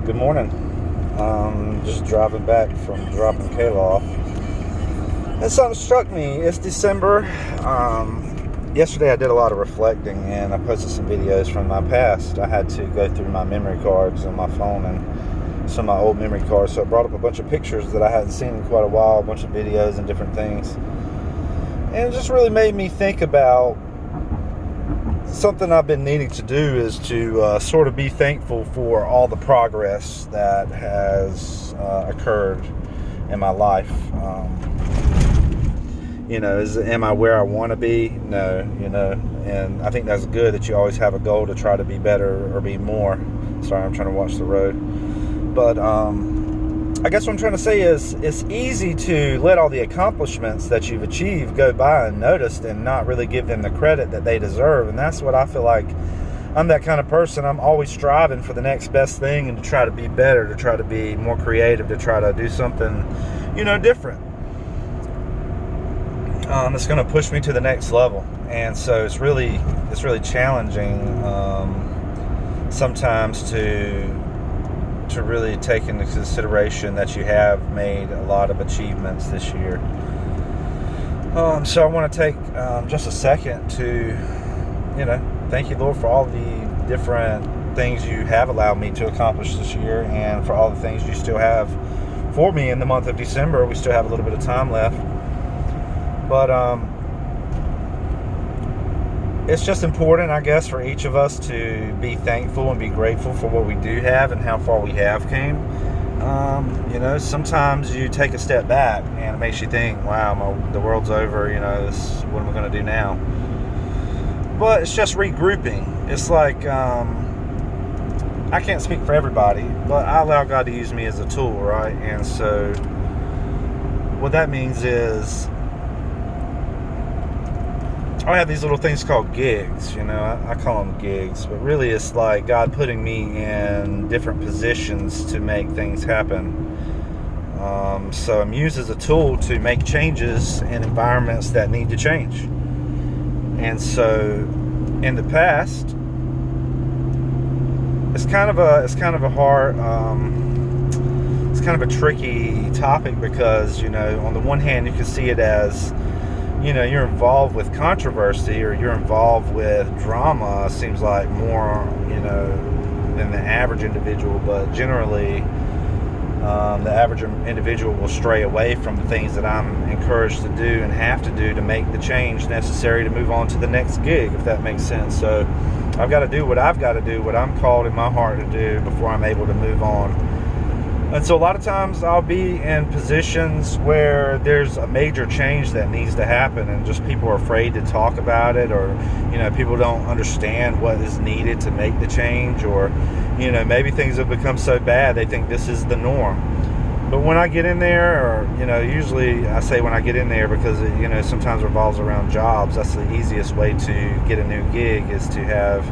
Good morning. Just driving back from dropping Kayla off. And something struck me. It's December. Yesterday I did a lot of reflecting and I posted some videos from my past. I had to go through my memory cards on my phone and some of my old memory cards. So it brought up a bunch of pictures that I hadn't seen in quite a while, a bunch of videos and different things. And it just really made me think about something I've been needing to do is to sort of be thankful for all the progress that has occurred in my life. Am I where I want to be? No, and I think that's good that you always have a goal to try to be better or be more. Sorry, I'm trying to watch the road. But I guess what I'm trying to say is it's easy to let all the accomplishments that you've achieved go by unnoticed and not really give them the credit that they deserve. And that's what I feel like. I'm that kind of person. I'm always striving for the next best thing and to try to be better, to try to be more creative, to try to do something, different. It's going to push me to the next level. And so it's really challenging sometimes to really take into consideration that you have made a lot of achievements this year. So I want to take just a second to, thank you, Lord, for all the different things you have allowed me to accomplish this year and for all the things you still have for me in the month of December. We still have a little bit of time left. But it's just important, I guess, for each of us to be thankful and be grateful for what we do have and how far we have came. Sometimes you take a step back and it makes you think, wow, the world's over, what am I going to do now? But it's just regrouping. It's like, I can't speak for everybody, but I allow God to use me as a tool, right? And so what that means is I have these little things called gigs, I call them gigs, but really it's like God putting me in different positions to make things happen. So I'm used as a tool to make changes in environments that need to change. And so in the past, it's kind of a hard, it's kind of a tricky topic because, on the one hand you can see it as, you're involved with controversy or you're involved with drama, seems like more, than the average individual. But generally, the average individual will stray away from the things that I'm encouraged to do and have to do to make the change necessary to move on to the next gig, if that makes sense. So I've got to do what I've got to do, what I'm called in my heart to do before I'm able to move on. And so a lot of times I'll be in positions where there's a major change that needs to happen and just people are afraid to talk about it, or, people don't understand what is needed to make the change, or, maybe things have become so bad they think this is the norm. But when I get in there, or, usually I say when I get in there because it, sometimes revolves around jobs. That's the easiest way to get a new gig, is to have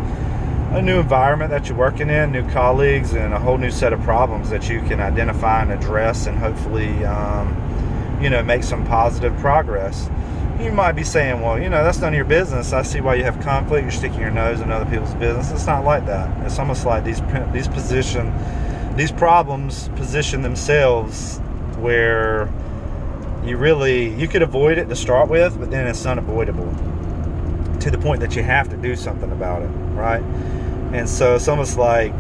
a new environment that you're working in, new colleagues, and a whole new set of problems that you can identify and address and hopefully, make some positive progress. You might be saying, well, that's none of your business. I see why you have conflict. You're sticking your nose in other people's business. It's not like that. It's almost like these problems position themselves where you could avoid it to start with, but then it's unavoidable to the point that you have to do something about it, right? And so it's almost like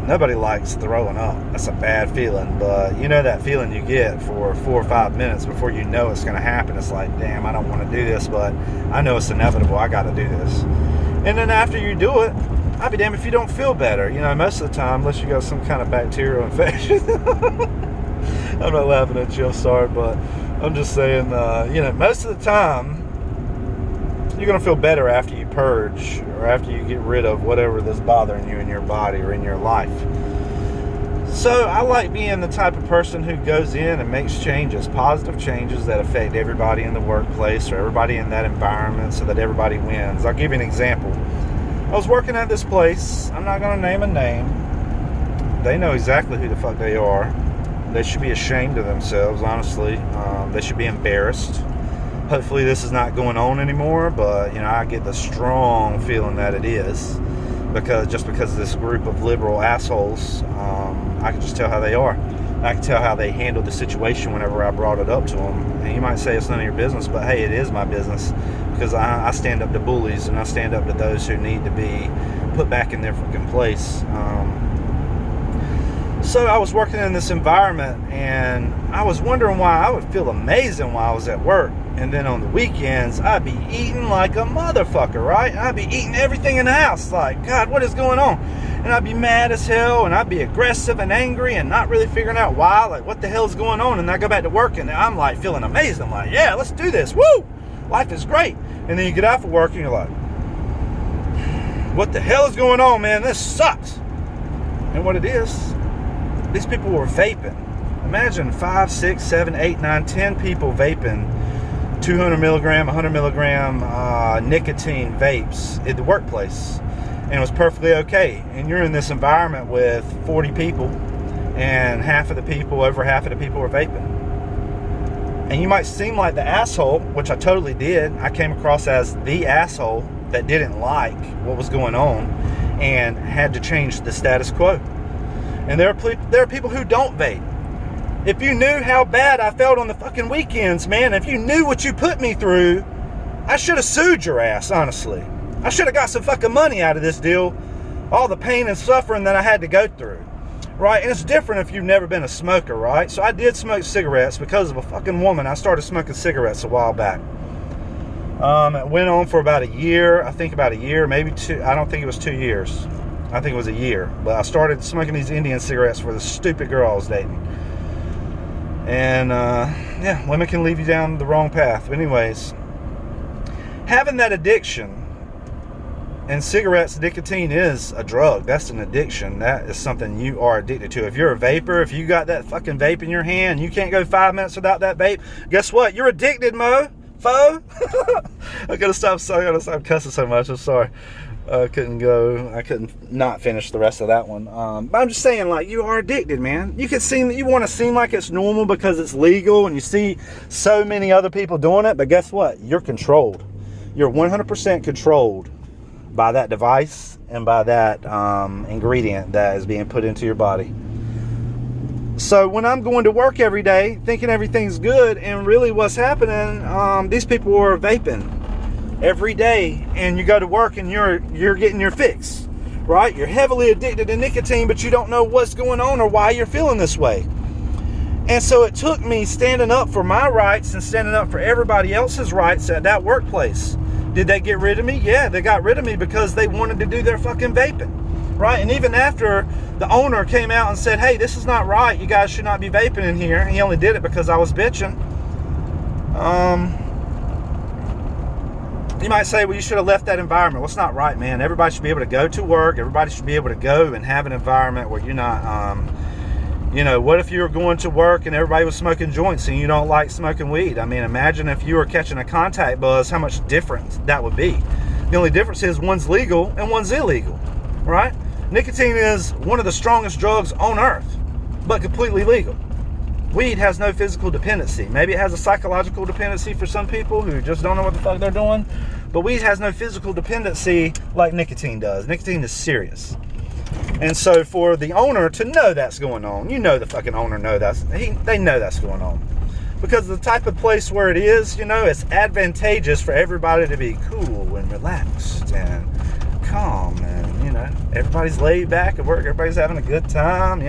nobody likes throwing up. That's a bad feeling, but that feeling you get for 4 or 5 minutes before you know it's going to happen. It's like, damn, I don't want to do this, but I know it's inevitable. I got to do this. And then after you do it, I'll be damned if you don't feel better. Most of the time, unless you got some kind of bacterial infection. I'm not laughing at you, I'm sorry, but I'm just saying, most of the time, you're going to feel better after you purge or after you get rid of whatever that's bothering you in your body or in your life. So I like being the type of person who goes in and makes changes, positive changes that affect everybody in the workplace or everybody in that environment so that everybody wins. I'll give you an example. I was working at this place. I'm not going to name a name. They know exactly who the fuck they are. They should be ashamed of themselves, honestly. They should be embarrassed. Hopefully this is not going on anymore, but I get the strong feeling that it is. because of this group of liberal assholes. I can just tell how they are. I can tell how they handled the situation whenever I brought it up to them. And you might say it's none of your business, but hey, it is my business, because I stand up to bullies, and I stand up to those who need to be put back in their freaking place. So I was working in this environment, and I was wondering why I would feel amazing while I was at work, and then on the weekends I'd be eating like a motherfucker, right? I'd be eating everything in the house, like, God, what is going on? And I'd be mad as hell, and I'd be aggressive and angry and not really figuring out why, like, what the hell is going on? And I go back to work, and I'm like feeling amazing. I'm like, yeah, let's do this. Woo! Life is great. And then you get out of work and you're like, what the hell is going on, man? This sucks. And what it is, these people were vaping. Imagine 5, 6, 7, 8, 9, 10 people vaping 200 milligram, 100 milligram nicotine vapes in the workplace. And it was perfectly okay. And you're in this environment with 40 people, and over half of the people were vaping. And you might seem like the asshole, which I totally did. I came across as the asshole that didn't like what was going on and had to change the status quo. And there are people who don't vape. If you knew how bad I felt on the fucking weekends, man, if you knew what you put me through, I should have sued your ass, honestly. I should have got some fucking money out of this deal. All the pain and suffering that I had to go through, right? And it's different if you've never been a smoker, right? So I did smoke cigarettes because of a fucking woman. I started smoking cigarettes a while back. It went on for about a year. I think about a year, maybe 2. I don't think it was 2 years. I think it was a year. But I started smoking these Indian cigarettes for the stupid girl I was dating. And, yeah, women can leave you down the wrong path. But anyways, having that addiction, and cigarettes, nicotine is a drug. That's an addiction. That is something you are addicted to. If you're a vapor, if you got that fucking vape in your hand, you can't go 5 minutes without that vape, guess what? You're addicted, foe. I gotta stop cussing so much. I'm sorry. I couldn't not finish the rest of that one. But I'm just saying, like, you are addicted, man. You want to seem like it's normal because it's legal and you see so many other people doing it, but guess what? You're controlled. You're 100% controlled by that device and by that ingredient that is being put into your body. So when I'm going to work every day thinking everything's good, and really what's happening, these people are vaping every day, and you go to work and you're getting your fix, right? You're heavily addicted to nicotine, but you don't know what's going on or why you're feeling this way. And so it took me standing up for my rights and standing up for everybody else's rights at that workplace. Did they get rid of me? Yeah, they got rid of me because they wanted to do their fucking vaping, right? And even after the owner came out and said, hey, this is not right, you guys should not be vaping in here, he only did it because I was bitching. You might say, well, you should have left that environment. Well, it's not right, man. Everybody should be able to go to work. Everybody should be able to go and have an environment where you're not, what if you were going to work and everybody was smoking joints and you don't like smoking weed? I mean, imagine if you were catching a contact buzz, how much difference that would be. The only difference is one's legal and one's illegal, right? Nicotine is one of the strongest drugs on earth, but completely legal. Weed has no physical dependency. Maybe it has a psychological dependency for some people who just don't know what the fuck they're doing. But weed has no physical dependency like nicotine does. Nicotine is serious. And so for the owner to know that's going on, the fucking owner they know that's going on. Because the type of place where it is, it's advantageous for everybody to be cool and relaxed and calm. And, everybody's laid back at work. Everybody's having a good time,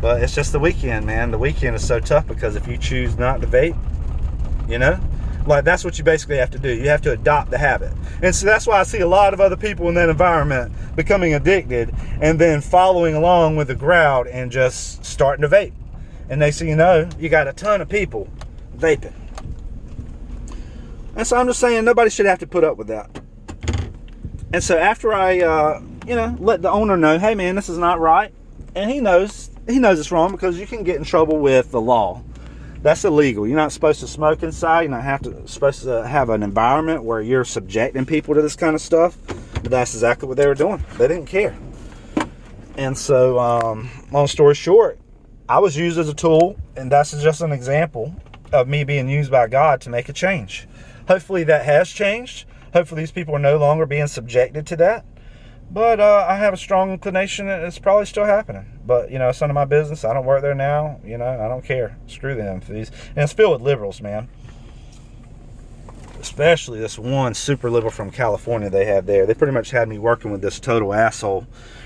But it's just the weekend, man. The weekend is so tough because if you choose not to vape, that's what you basically have to do. You have to adopt the habit. And so that's why I see a lot of other people in that environment becoming addicted and then following along with the crowd and just starting to vape. And next thing you know, you got a ton of people vaping. And so I'm just saying nobody should have to put up with that. And so after I, let the owner know, hey, man, this is not right. And he knows it's wrong because you can get in trouble with the law. That's illegal. You're not supposed to smoke inside. You're not supposed to have an environment where you're subjecting people to this kind of stuff. But that's exactly what they were doing. They didn't care. And so, long story short, I was used as a tool, and that's just an example of me being used by God to make a change. Hopefully that has changed. Hopefully these people are no longer being subjected to that. But I have a strong inclination that it's probably still happening. But, it's none of my business. I don't work there now. I don't care. Screw them. And it's filled with liberals, man. Especially this one super liberal from California they have there. They pretty much had me working with this total asshole,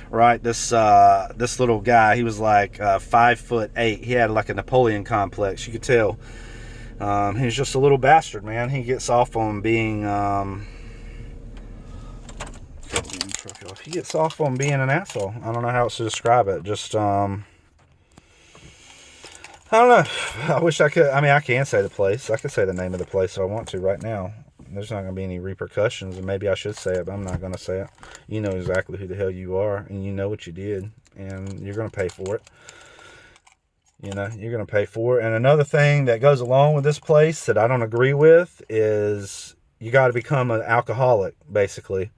right? This little guy, he was like 5'8". He had like a Napoleon complex. You could tell. He's just a little bastard, man. He gets off on being... he gets off on being an asshole. I don't know how else to describe it. Just, I don't know. I wish I could. I mean, I can say the place. I could say the name of the place if I want to right now. There's not going to be any repercussions, and maybe I should say it, but I'm not going to say it. You know exactly who the hell you are, and you know what you did, and you're going to pay for it. You're going to pay for it. And another thing that goes along with this place that I don't agree with is you got to become an alcoholic, basically.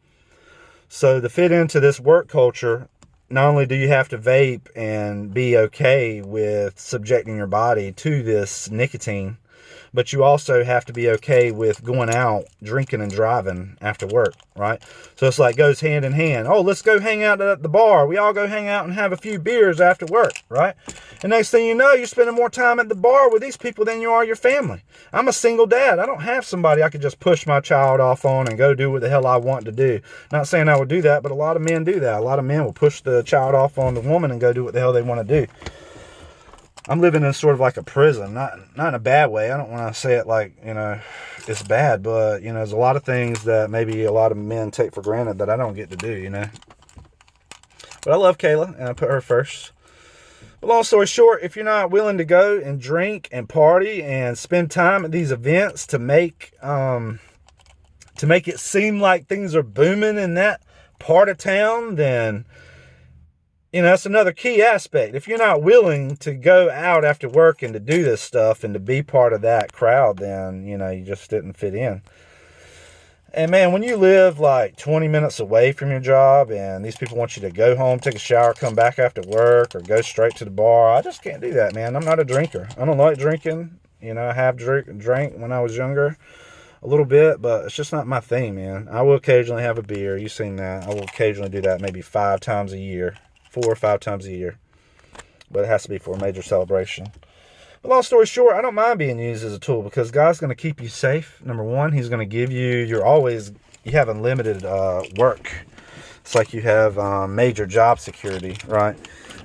So to fit into this work culture, not only do you have to vape and be okay with subjecting your body to this nicotine, but you also have to be okay with going out, drinking and driving after work, right? So it's like goes hand in hand. Oh, let's go hang out at the bar. We all go hang out and have a few beers after work, right? And next thing you know, you're spending more time at the bar with these people than you are your family. I'm a single dad. I don't have somebody I could just push my child off on and go do what the hell I want to do. Not saying I would do that, but a lot of men do that. A lot of men will push the child off on the woman and go do what the hell they want to do. I'm living in sort of like a prison, not in a bad way. I don't want to say it like, it's bad, but, there's a lot of things that maybe a lot of men take for granted that I don't get to do, But I love Kayla, and I put her first. But long story short, if you're not willing to go and drink and party and spend time at these events to make it seem like things are booming in that part of town, then... that's another key aspect. If you're not willing to go out after work and to do this stuff and to be part of that crowd, then, you just didn't fit in. And man, when you live like 20 minutes away from your job and these people want you to go home, take a shower, come back after work, or go straight to the bar, I just can't do that, man. I'm not a drinker. I don't like drinking. I have drank when I was younger a little bit, but it's just not my thing, man. I will occasionally have a beer. You've seen that. I will occasionally do that maybe 5 times a year. 4 or 5 times a year, but it has to be for a major celebration. But long story short, I don't mind being used as a tool because God's going to keep you safe. Number one, He's going to give you. You have unlimited work. It's like you have major job security, right?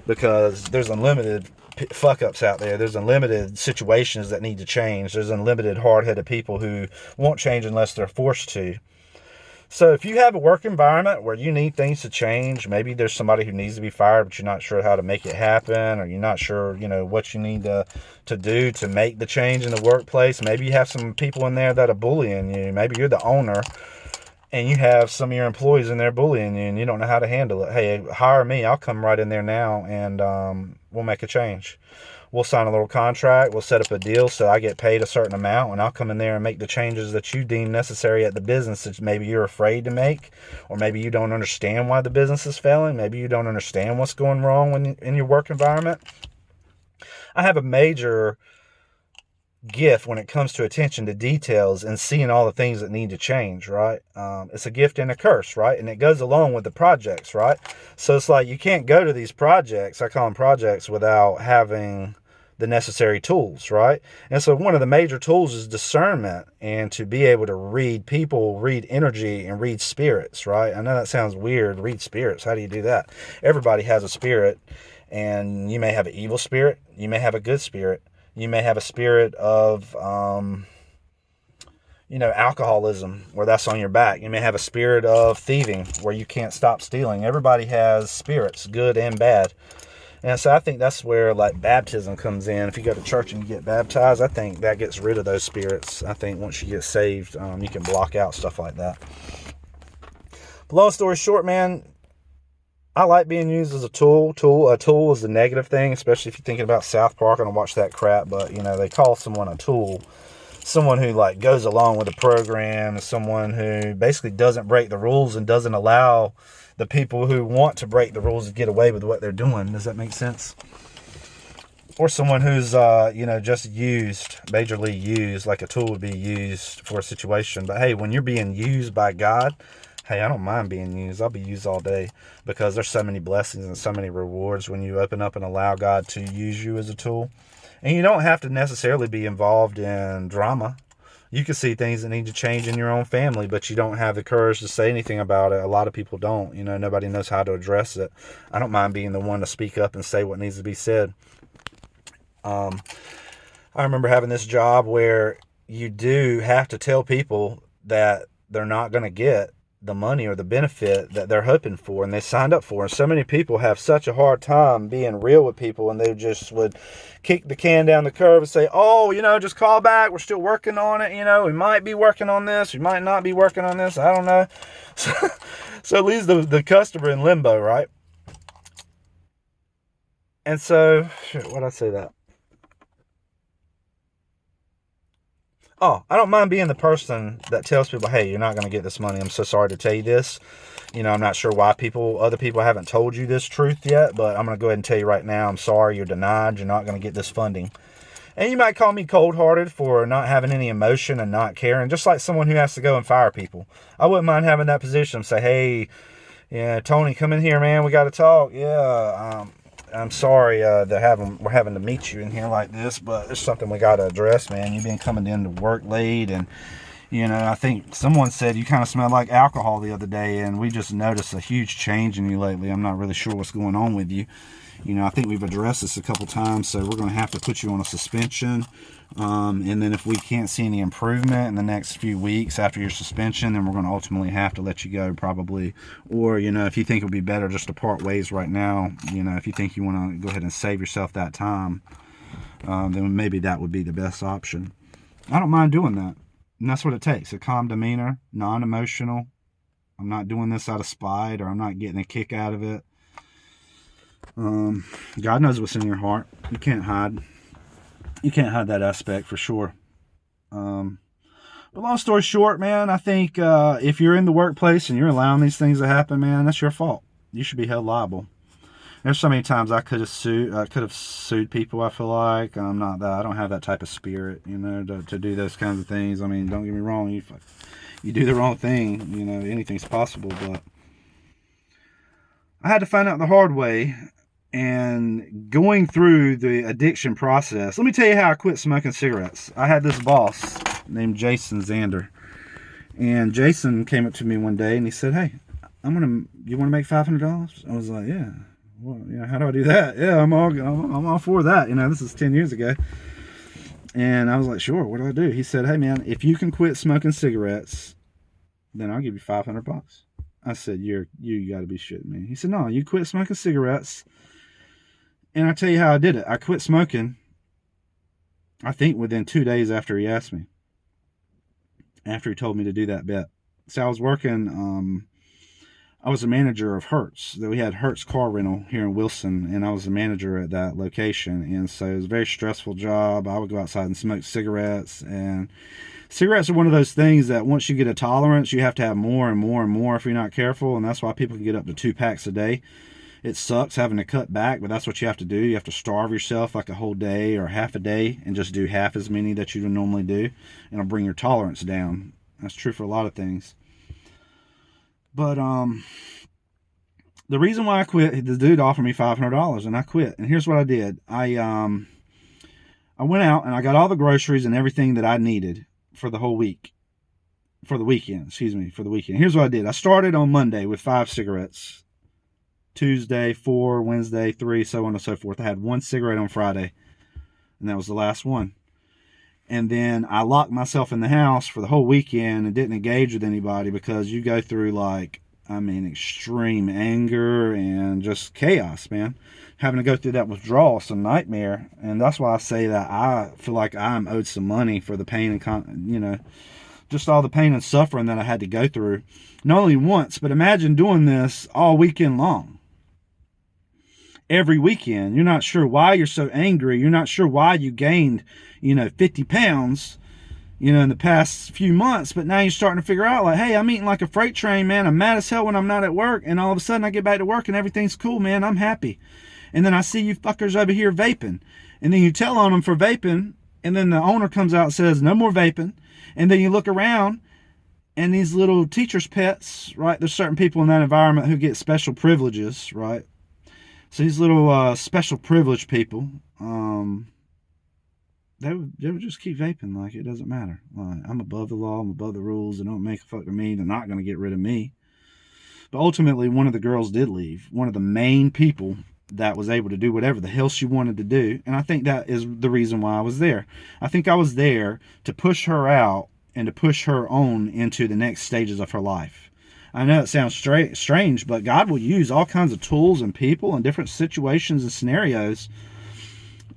Because there's unlimited fuck ups out there. There's unlimited situations that need to change. There's unlimited hard-headed people who won't change unless they're forced to. So if you have a work environment where you need things to change, maybe there's somebody who needs to be fired, but you're not sure how to make it happen, or you're not sure, what you need to do to make the change in the workplace. Maybe you have some people in there that are bullying you. Maybe you're the owner and you have some of your employees in there bullying you and you don't know how to handle it. Hey, hire me. I'll come right in there now and we'll make a change. We'll sign a little contract. We'll set up a deal so I get paid a certain amount, and I'll come in there and make the changes that you deem necessary at the business that maybe you're afraid to make, or maybe you don't understand why the business is failing. Maybe you don't understand what's going wrong in your work environment. I have a major gift when it comes to attention to details and seeing all the things that need to change, right? It's a gift and a curse, right? And it goes along with the projects, right? So it's like you can't go to these projects, I call them projects, without having the necessary tools, right? And so one of the major tools is discernment, and to be able to read people, read energy, and read spirits, right? I know that sounds weird, read spirits. How do you do that? Everybody has a spirit, and you may have an evil spirit, you may have a good spirit, you may have a spirit of alcoholism, where that's on your back. You may have a spirit of thieving, where you can't stop stealing. Everybody has spirits, good and bad. And so I think that's where like baptism comes in. If you go to church and you get baptized, I think that gets rid of those spirits. I think once you get saved, you can block out stuff like that. But long story short, man, I like being used as a tool. A tool is a negative thing, especially if you're thinking about South Park. I don't watch that crap, but they call someone a tool. Someone who like goes along with the program, someone who basically doesn't break the rules and doesn't allow the people who want to break the rules to get away with what they're doing. Does that make sense? Or someone who's, just used, majorly used, like a tool would be used for a situation. But hey, when you're being used by God, hey, I don't mind being used. I'll be used all day, because there's so many blessings and so many rewards when you open up and allow God to use you as a tool. And you don't have to necessarily be involved in drama. You can see things that need to change in your own family, but you don't have the courage to say anything about it. A lot of people don't. Nobody knows how to address it. I don't mind being the one to speak up and say what needs to be said. I remember having this job where you do have to tell people that they're not going to get the money or the benefit that they're hoping for and they signed up for. And so many people have such a hard time being real with people, and they just would kick the can down the curb and say, oh, just call back. We're still working on it. We might be working on this. We might not be working on this. I don't know. So it leaves the customer in limbo, right? And so, why'd I say that? Oh, I don't mind being the person that tells people, hey, you're not going to get this money. I'm so sorry to tell you this. I'm not sure why other people haven't told you this truth yet, but I'm going to go ahead and tell you right now, I'm sorry, you're denied. You're not going to get this funding. And you might call me cold-hearted for not having any emotion and not caring, just like someone who has to go and fire people. I wouldn't mind having that position. Say, hey, yeah, Tony, come in here, man. We got to talk. Yeah, I'm sorry we're having to meet you in here like this, but it's something we got to address, man. You've been coming into work late, and I think someone said you kind of smelled like alcohol the other day, and we just noticed a huge change in you lately. I'm not really sure what's going on with you. I think we've addressed this a couple times, so we're going to have to put you on a suspension. And then if we can't see any improvement in the next few weeks after your suspension, then we're going to ultimately have to let you go probably. Or, if you think it would be better just to part ways right now, if you think you want to go ahead and save yourself that time, then maybe that would be the best option. I don't mind doing that. And that's what it takes. A calm demeanor, non-emotional. I'm not doing this out of spite, or I'm not getting a kick out of it. God knows what's in your heart. You can't hide that aspect for sure. But long story short, man, I think if you're in the workplace and you're allowing these things to happen, man, that's your fault. You should be held liable. There's so many times I could have sued people. I feel like I don't have that type of spirit, to do those kinds of things. I mean, don't get me wrong. You do the wrong thing, anything's possible. But I had to find out the hard way. And going through the addiction process, let me tell you how I quit smoking cigarettes. I had this boss named Jason Zander, and Jason came up to me one day and he said, "Hey, you want to make $500?" I was like, "Yeah." Well, how do I do that? Yeah, I'm all for that. This is 10 years ago, and I was like, "Sure. What do I do?" He said, "Hey, man, if you can quit smoking cigarettes, then I'll give you $500." I said, "You got to be shitting me." He said, "No, you quit smoking cigarettes." And I tell you how I did it. I quit smoking, I think within 2 days after he asked me. After he told me to do that bet. So I was working, I was a manager of Hertz. We had Hertz car rental here in Wilson, and I was a manager at that location. And so it was a very stressful job. I would go outside and smoke cigarettes. And cigarettes are one of those things that once you get a tolerance, you have to have more and more and more if you're not careful. And that's why people can get up to 2 packs a day. It sucks having to cut back, but that's what you have to do. You have to starve yourself like a whole day or half a day and just do half as many that you would normally do. And it'll bring your tolerance down. That's true for a lot of things. But the reason why I quit, the dude offered me $500 and I quit. And here's what I did. I went out and I got all the groceries and everything that I needed for the whole week. For the weekend. Here's what I did. I started on Monday with 5 cigarettes. Tuesday, 4, Wednesday, 3, so on and so forth. I had 1 cigarette on Friday, and that was the last one. And then I locked myself in the house for the whole weekend and didn't engage with anybody, because you go through extreme anger and just chaos, man. Having to go through that withdrawal is a nightmare. And that's why I say that I feel like I'm owed some money for the pain and, just all the pain and suffering that I had to go through. Not only once, but imagine doing this all weekend long. Every weekend. You're not sure why you're so angry. You're not sure why you gained, 50 pounds, in the past few months. But now you're starting to figure out, like, hey, I'm eating like a freight train, man. I'm mad as hell when I'm not at work. And all of a sudden I get back to work and everything's cool, man. I'm happy. And then I see you fuckers over here vaping. And then you tell on them for vaping. And then the owner comes out and says, no more vaping. And then you look around And these little teachers' pets, right? There's certain people in that environment who get special privileges, right? So these little special privileged people, they would just keep vaping like it doesn't matter. Like, I'm above the law, I'm above the rules. They don't make a fuck with me. They're not going to get rid of me. But ultimately, one of the girls did leave. One of the main people that was able to do whatever the hell she wanted to do. And I think that is the reason why I was there. I think I was there to push her out and to push her on into the next stages of her life. I know it sounds strange, but God will use all kinds of tools and people and different situations and scenarios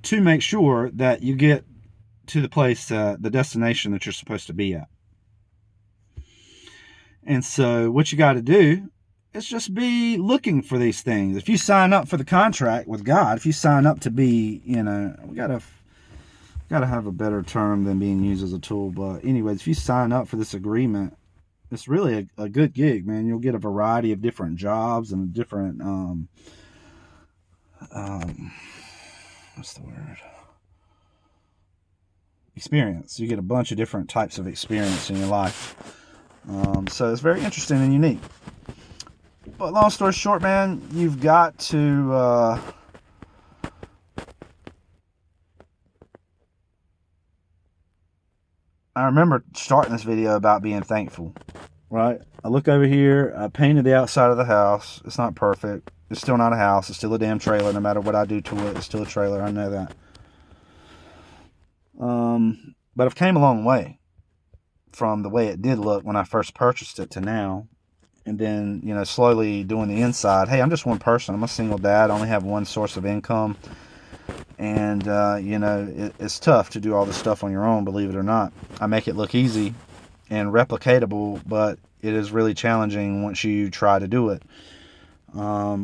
to make sure that you get to the place, the destination that you're supposed to be at. And so what you got to do is just be looking for these things. If you sign up for the contract with God, if you sign up to be, we got to have a better term than being used as a tool. But anyways, if you sign up for this agreement, it's really a good gig, man. You'll get a variety of different jobs and different, what's the word? Experience. You get a bunch of different types of experience in your life. So it's very interesting and unique. But long story short, man, you've got to I remember starting this video about being thankful, right? I look over here, I painted the outside of the house. It's not perfect. It's still not a house. It's still a damn trailer. No matter what I do to it, it's still a trailer. I know that. But I've came a long way from the way it did look when I first purchased it to now. And then, slowly doing the inside. Hey, I'm just one person. I'm a single dad. I only have one source of income. And, it's tough to do all this stuff on your own, believe it or not. I make it look easy and replicatable, but it is really challenging once you try to do it. A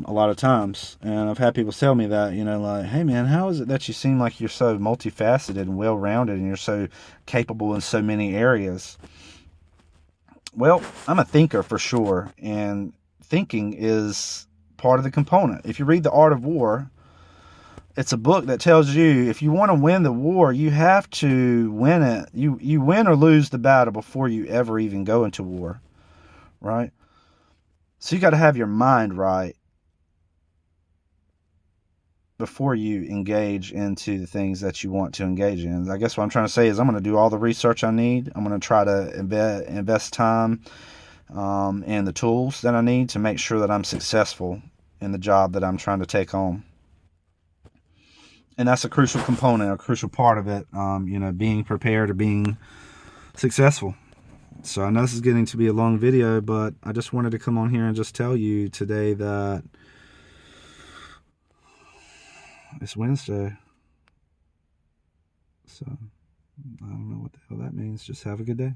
lot of times. And I've had people tell me that, like, hey man, how is it that you seem like you're so multifaceted and well-rounded and you're so capable in so many areas? Well, I'm a thinker for sure, and thinking is part of the component. If you read The Art of War, it's a book that tells you if you want to win the war, you have to win it. You win or lose the battle before you ever even go into war, right? So you got to have your mind right before you engage into the things that you want to engage in. I guess what I'm trying to say is I'm going to do all the research I need. I'm going to try to invest time and the tools that I need to make sure that I'm successful in the job that I'm trying to take on. And that's a crucial component, a crucial part of it, being prepared or being successful. So I know this is getting to be a long video, but I just wanted to come on here and just tell you today that it's Wednesday. So I don't know what the hell that means. Just have a good day.